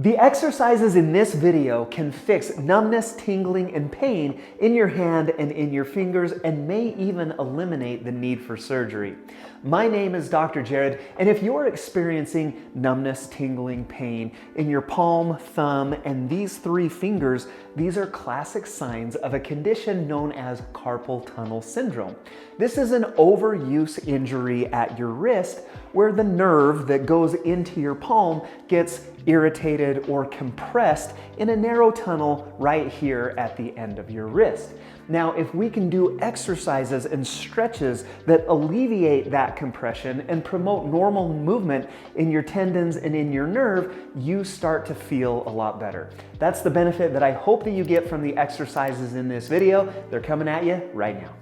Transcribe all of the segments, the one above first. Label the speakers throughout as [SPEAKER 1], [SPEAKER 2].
[SPEAKER 1] The exercises in this video can fix numbness, tingling, and pain in your hand and in your fingers, and may even eliminate the need for surgery. My name is Dr. Jared, and if you're experiencing numbness, tingling, pain in your palm, thumb, and these three fingers, these are classic signs of a condition known as carpal tunnel syndrome. This is an overuse injury at your wrist where the nerve that goes into your palm gets irritated or compressed in a narrow tunnel right here at the end of your wrist. Now, if we can do exercises and stretches that alleviate that compression and promote normal movement in your tendons and in your nerve, you start to feel a lot better. That's the benefit that I hope that you get from the exercises in this video. They're coming at you right now.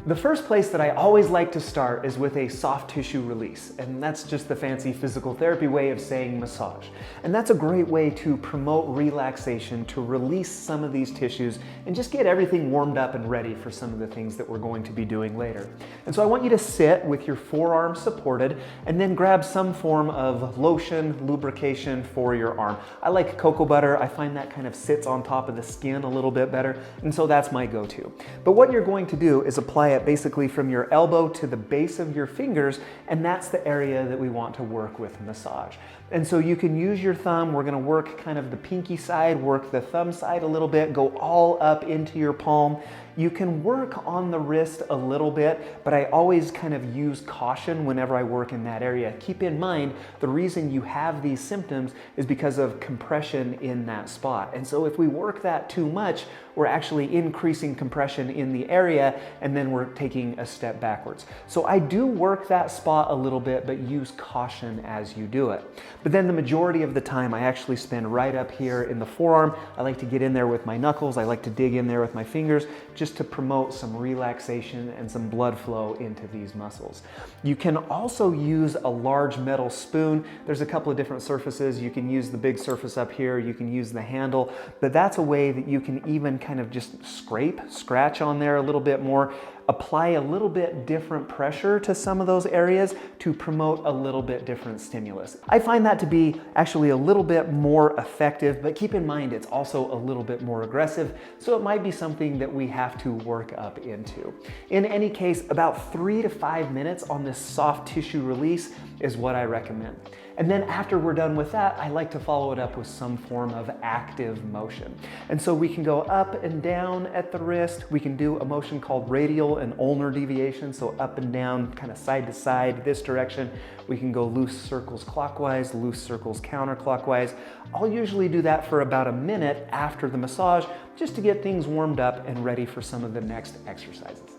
[SPEAKER 1] The first place that I always like to start is with a soft tissue release, and that's just the fancy physical therapy way of saying massage. And that's a great way to promote relaxation, to release some of these tissues and just get everything warmed up and ready for some of the things that we're going to be doing later. And so I want you to sit with your forearm supported and then grab some form of lotion, lubrication for your arm. I like cocoa butter. I find that kind of sits on top of the skin a little bit better, and so that's my go-to. But what you're going to do is apply it basically from your elbow to the base of your fingers, and that's the area that we want to work with massage. And so you can use your thumb. We're going to work kind of the pinky side, work the thumb side a little bit, go all up into your palm. You can work on the wrist a little bit, but I always kind of use caution whenever I work in that area. Keep in mind, the reason you have these symptoms is because of compression in that spot. And so if we work that too much, we're actually increasing compression in the area, and then we're taking a step backwards. So I do work that spot a little bit, but use caution as you do it. But then the majority of the time, I actually spend right up here in the forearm. I like to get in there with my knuckles. I like to dig in there with my fingers, just to promote some relaxation and some blood flow into these muscles. You can also use a large metal spoon. There's a couple of different surfaces. You can use the big surface up here. You can use the handle, but that's a way that you can even kind of just scratch on there a little bit more, apply a little bit different pressure to some of those areas to promote a little bit different stimulus. I find that to be actually a little bit more effective, but keep in mind it's also a little bit more aggressive, so it might be something that we have to work up into. In any case, about 3 to 5 minutes on this soft tissue release is what I recommend. And then after we're done with that, I like to follow it up with some form of active motion. And so we can go up and down at the wrist. We can do a motion called radial and ulnar deviation, so up and down, kind of side to side, this direction. We can go loose circles clockwise, loose circles counterclockwise. I'll usually do that for about a minute after the massage, just to get things warmed up and ready for some of the next exercises.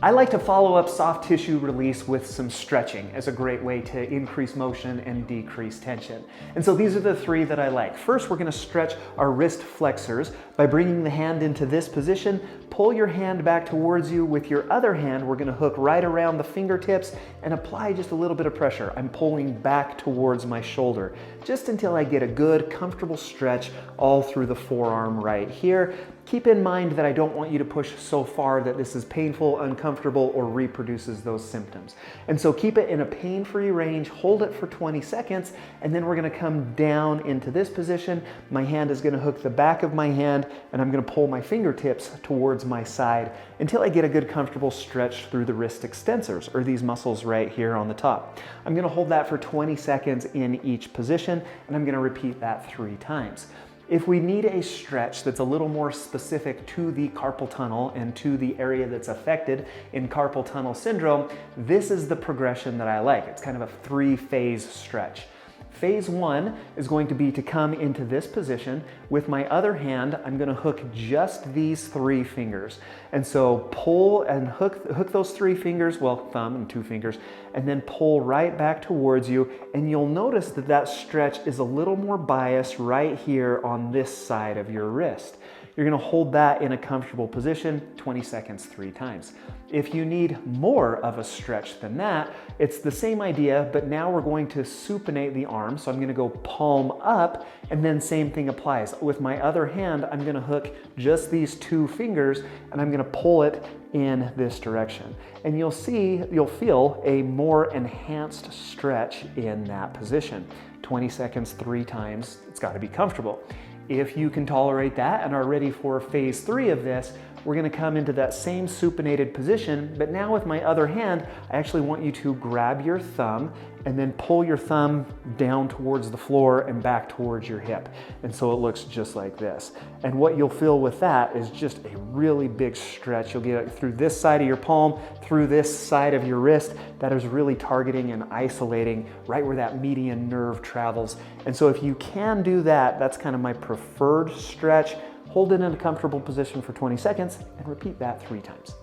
[SPEAKER 1] I like to follow up soft tissue release with some stretching as a great way to increase motion and decrease tension. And so these are the three that I like. First, we're going to stretch our wrist flexors by bringing the hand into this position. Pull your hand back towards you. With your other hand, we're going to hook right around the fingertips and apply just a little bit of pressure. I'm pulling back towards my shoulder just until I get a good, comfortable stretch all through the forearm right here. Keep in mind that I don't want you to push so far that this is painful, uncomfortable, or reproduces those symptoms. And so keep it in a pain-free range, hold it for 20 seconds, and then we're gonna come down into this position. My hand is gonna hook the back of my hand, and I'm gonna pull my fingertips towards my side until I get a good, comfortable stretch through the wrist extensors, or these muscles right here on the top. I'm gonna hold that for 20 seconds in each position, and I'm gonna repeat that 3 times. If we need a stretch that's a little more specific to the carpal tunnel and to the area that's affected in carpal tunnel syndrome, this is the progression that I like. It's kind of a 3-phase stretch. Phase 1 is going to be to come into this position. With my other hand, I'm going to hook just these 3 fingers. And so pull and hook those 3 fingers, well, thumb and 2 fingers, and then pull right back towards you. And you'll notice that that stretch is a little more biased right here on this side of your wrist. You're going to hold that in a comfortable position, 20 seconds, 3 times. If you need more of a stretch than that, it's the same idea, but now we're going to supinate the arm. So I'm going to go palm up, and then same thing applies. With my other hand, I'm going to hook just these 2 fingers, and I'm going to pull it in this direction. And you'll feel a more enhanced stretch in that position. 20 seconds 3 times. It's got to be comfortable. If you can tolerate that and are ready for phase 3 of this, we're going to come into that same supinated position, but now with my other hand, I actually want you to grab your thumb and then pull your thumb down towards the floor and back towards your hip. And so it looks just like this. And what you'll feel with that is just a really big stretch. You'll get it through this side of your palm, through this side of your wrist. That is really targeting and isolating right where that median nerve travels. And so if you can do that, that's kind of my preferred stretch. Hold it in a comfortable position for 20 seconds and repeat that 3 times.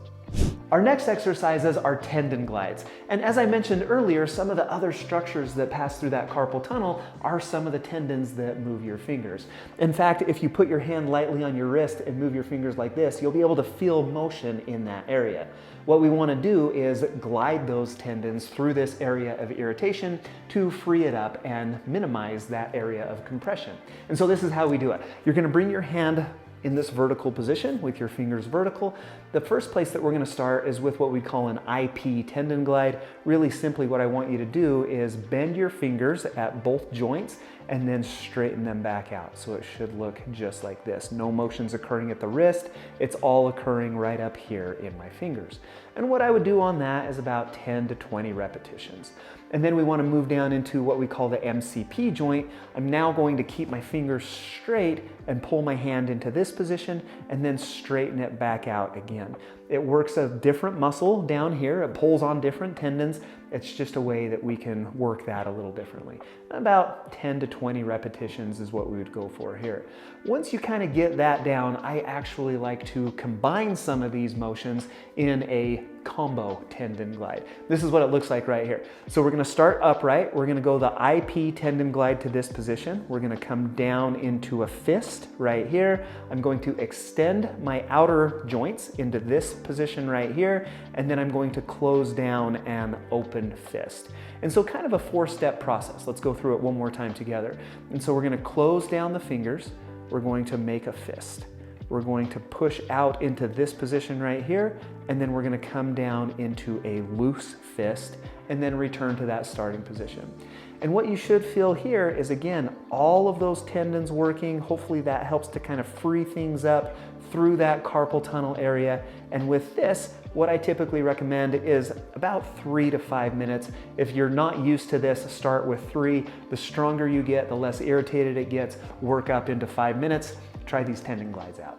[SPEAKER 1] Our next exercises are tendon glides. And as I mentioned earlier, some of the other structures that pass through that carpal tunnel are some of the tendons that move your fingers. In fact, if you put your hand lightly on your wrist and move your fingers like this, you'll be able to feel motion in that area. What we want to do is glide those tendons through this area of irritation to free it up and minimize that area of compression. And so this is how we do it. You're going to bring your hand in this vertical position with your fingers vertical. The first place that we're going to start is with what we call an IP tendon glide. Really simply what I want you to do is bend your fingers at both joints and then straighten them back out. So it should look just like this. No motions occurring at the wrist. It's all occurring right up here in my fingers. And what I would do on that is about 10 to 20 repetitions. And then we want to move down into what we call the MCP joint. I'm now going to keep my fingers straight and pull my hand into this position and then straighten it back out again. It works a different muscle down here. It pulls on different tendons. It's just a way that we can work that a little differently. About 10 to 20 repetitions is what we would go for here. Once you kind of get that down, I actually like to combine some of these motions in a combo tendon glide. This is what it looks like right here. So we're going to start upright. We're going to go the IP tendon glide to this position. We're going to come down into a fist right here. I'm going to extend my outer joints into this position right here, and then I'm going to close down and open fist. And so kind of a 4-step process. Let's go through it one more time together. And so we're going to close down the fingers. We're going to make a fist. We're going to push out into this position right here, and then we're going to come down into a loose fist and then return to that starting position. And what you should feel here is, again, all of those tendons working. Hopefully that helps to kind of free things up through that carpal tunnel area. And with this, what I typically recommend is about 3 to 5 minutes. If you're not used to this, start with 3. The stronger you get, the less irritated it gets. Work up into 5 minutes. Try these tendon glides out.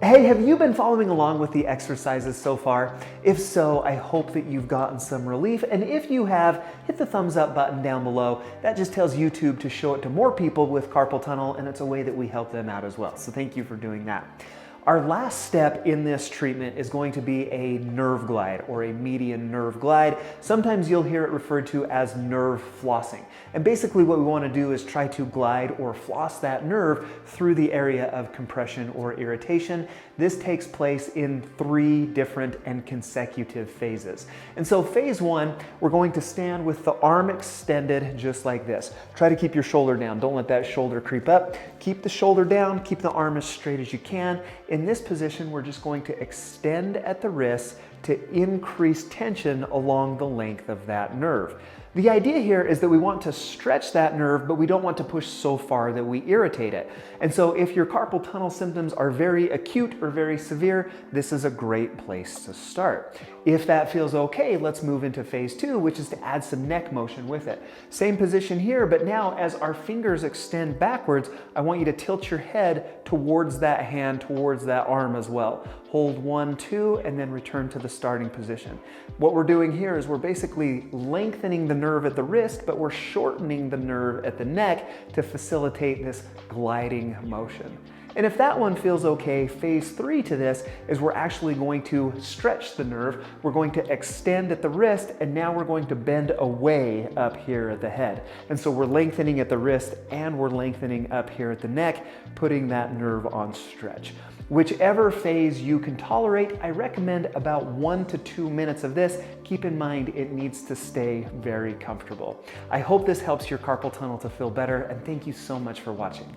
[SPEAKER 1] Hey, have you been following along with the exercises so far? If so, I hope that you've gotten some relief. And if you have, hit the thumbs up button down below. That just tells YouTube to show it to more people with carpal tunnel, and it's a way that we help them out as well. So thank you for doing that. Our last step in this treatment is going to be a nerve glide or a median nerve glide. Sometimes you'll hear it referred to as nerve flossing. And basically what we want to do is try to glide or floss that nerve through the area of compression or irritation. This takes place in 3 different and consecutive phases. And so phase 1, we're going to stand with the arm extended just like this. Try to keep your shoulder down. Don't let that shoulder creep up. Keep the shoulder down, keep the arm as straight as you can. In this position, we're just going to extend at the wrist to increase tension along the length of that nerve. The idea here is that we want to stretch that nerve, but we don't want to push so far that we irritate it. And so if your carpal tunnel symptoms are very acute or very severe, this is a great place to start. If that feels okay, let's move into phase 2, which is to add some neck motion with it. Same position here, but now as our fingers extend backwards, I want you to tilt your head towards that hand, towards that arm as well. Hold 1, 2, and then return to the starting position. What we're doing here is we're basically lengthening the nerve at the wrist, but we're shortening the nerve at the neck to facilitate this gliding motion. And if that one feels okay, phase 3 to this is we're actually going to stretch the nerve. We're going to extend at the wrist, and now we're going to bend away up here at the head. And so we're lengthening at the wrist and we're lengthening up here at the neck, putting that nerve on stretch. Whichever phase you can tolerate, I recommend about 1 to 2 minutes of this. Keep in mind, it needs to stay very comfortable. I hope this helps your carpal tunnel to feel better, and thank you so much for watching.